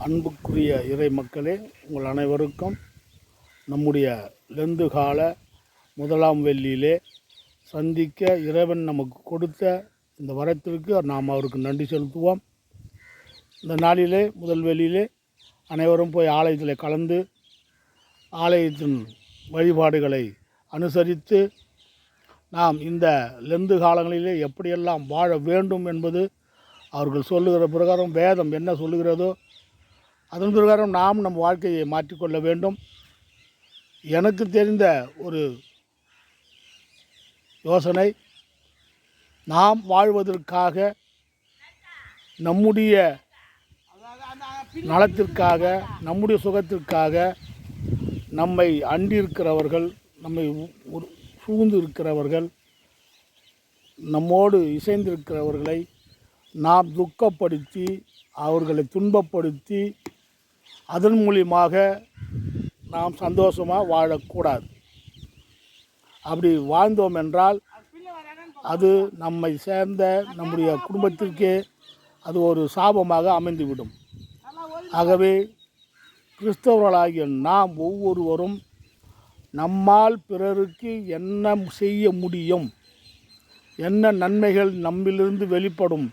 அன்புக்குரிய இறை மக்களே, உங்கள் அனைவருக்கும் நம்முடைய லெந்து கால முதலாம் வெள்ளியிலே சந்திக்க இறைவன் நமக்கு கொடுத்த இந்த வரத்திற்கு நாம் அவருக்கு நன்றி செலுத்துவோம். இந்த நாளிலே முதல் வெள்ளியிலே அனைவரும் போய் ஆலயத்தில் கலந்து ஆலயத்தின் வழிபாடுகளை அனுசரித்து நாம் இந்த லெந்து காலங்களிலே எப்படியெல்லாம் வாழ வேண்டும் என்பது அவர்கள் சொல்லுகிற பிரகாரம் வேதம் என்ன சொல்லுகிறதோ அதன் பிரகாரம் நாம் நம் வாழ்க்கையை மாற்றிக்கொள்ள வேண்டும். எனக்கு தெரிந்த ஒரு யோசனை, நாம் வாழ்வதற்காக, நம்முடைய நலத்திற்காக, நம்முடைய சுகத்திற்காக நம்மை அண்டியிருக்கிறவர்கள், நம்மை சூழ்ந்து இருக்கிறவர்கள், நம்மோடு இசைந்திருக்கிறவர்களை நாம் துக்கப்படுத்தி அவர்களை துன்பப்படுத்தி அதன் மூலியமாக நாம் சந்தோஷமாக வாழக்கூடாது. அப்படி வாழ்ந்தோம் என்றால் அது நம்மை சேர்ந்த நம்முடைய குடும்பத்திற்கே அது ஒரு சாபமாக அமைந்துவிடும். ஆகவே கிறிஸ்தவர்களாகிய நாம் ஒவ்வொருவரும் நம்மால் பிறருக்கு என்ன செய்ய முடியும், என்ன நன்மைகள் நம்மிலிருந்து வெளிப்படும்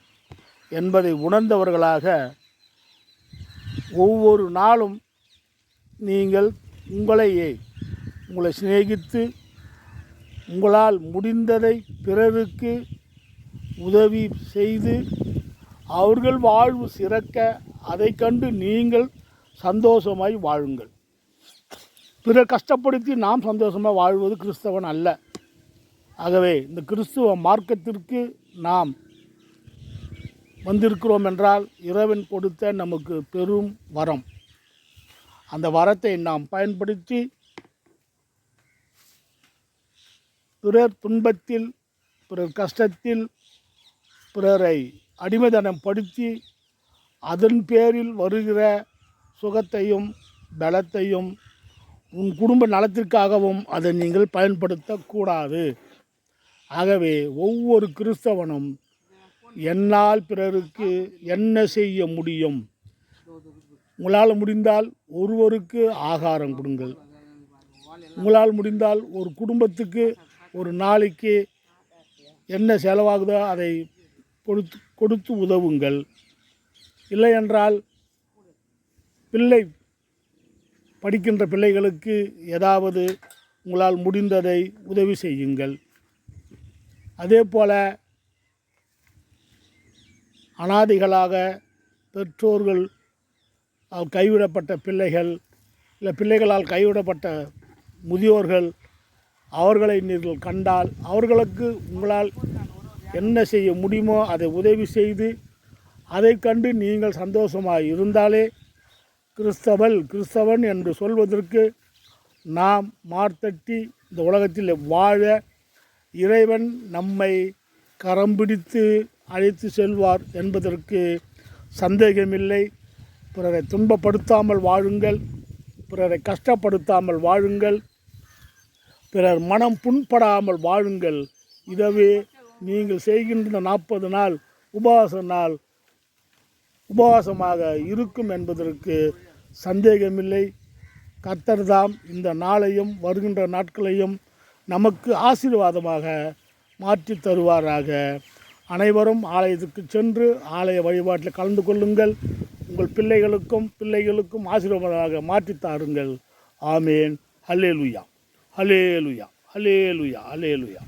என்பதை உணர்ந்தவர்களாக ஒவ்வொரு நாளும் நீங்கள் உங்களை சிநேகித்து உங்களால் முடிந்ததை பிறருக்கு உதவி செய்து அவர்கள் வாழ்வு சிறக்க அதை கண்டு நீங்கள் சந்தோஷமாய் வாழுங்கள். பிறர் கஷ்டப்படுத்தி நாம் சந்தோஷமாக வாழ்வது கிறிஸ்தவன் அல்ல. ஆகவே இந்த கிறிஸ்துவ மார்க்கத்திற்கு நாம் வந்திருக்கிறோம் என்றால் இறைவன் கொடுத்த நமக்கு பெரும் வரம். அந்த வரத்தை நாம் பயன்படுத்தி பிறர் துன்பத்தில், பிறர் கஷ்டத்தில், பிறரை அடிமைதனம் படுத்தி அதன் பேரில் வருகிற சுகத்தையும் பலத்தையும் உன் குடும்ப நலத்திற்காகவும் அதை நீங்கள் பயன்படுத்தக்கூடாது. ஆகவே ஒவ்வொரு கிறிஸ்தவனும் என்னால் பிறருக்கு என்ன செய்ய முடியும், உங்களால் முடிந்தால் ஒருவருக்கு ஆகாரம் கொடுங்கள், உங்களால் முடிந்தால் ஒரு குடும்பத்துக்கு ஒரு நாளைக்கு என்ன செலவாகுதோ அதை கொடுத்து உதவுங்கள். இல்லை என்றால் படிக்கின்ற பிள்ளைகளுக்கு ஏதாவது உங்களால் முடிந்ததை உதவி செய்யுங்கள். அதே போல் அனாதைகளாக பெற்றோர்கள் கைவிடப்பட்ட பிள்ளைகள், இல்லை பிள்ளைகளால் கைவிடப்பட்ட முதியோர்கள், அவர்களை நீங்கள் கண்டால் அவர்களுக்கு உங்களால் என்ன செய்ய முடியுமோ அதை உதவி செய்து அதை கண்டு நீங்கள் சந்தோஷமாக இருந்தாலே கிறிஸ்தவன் என்று சொல்வதற்கு நாம் மார்த்தட்டி இந்த உலகத்தில் வாழ இறைவன் நம்மை கரம் பிடித்து அழைத்து செல்வார் என்பதற்கு சந்தேகமில்லை. பிறரை துன்பப்படுத்தாமல் வாழுங்கள், பிறரை கஷ்டப்படுத்தாமல் வாழுங்கள், பிறர் மனம் புண்படாமல் வாழுங்கள். இதவே நீங்கள் செய்கின்ற 40 நாள் உபவாசமாக இருக்கும் என்பதற்கு சந்தேகமில்லை. கர்த்தர்தாம் இந்த நாளையும் வருகின்ற நாட்களையும் நமக்கு ஆசீர்வாதமாக மாற்றி தருவாராக. அனைவரும் ஆலயத்துக்கு சென்று ஆலய வழிபாட்டில் கலந்து கொள்ளுங்கள். உங்கள் பிள்ளைகளுக்கும் ஆசீர்வாதமாக மாற்றி தாருங்கள். ஆமேன். அல்லேலூயா, அல்லேலூயா, அல்லேலூயா, அல்லேலூயா.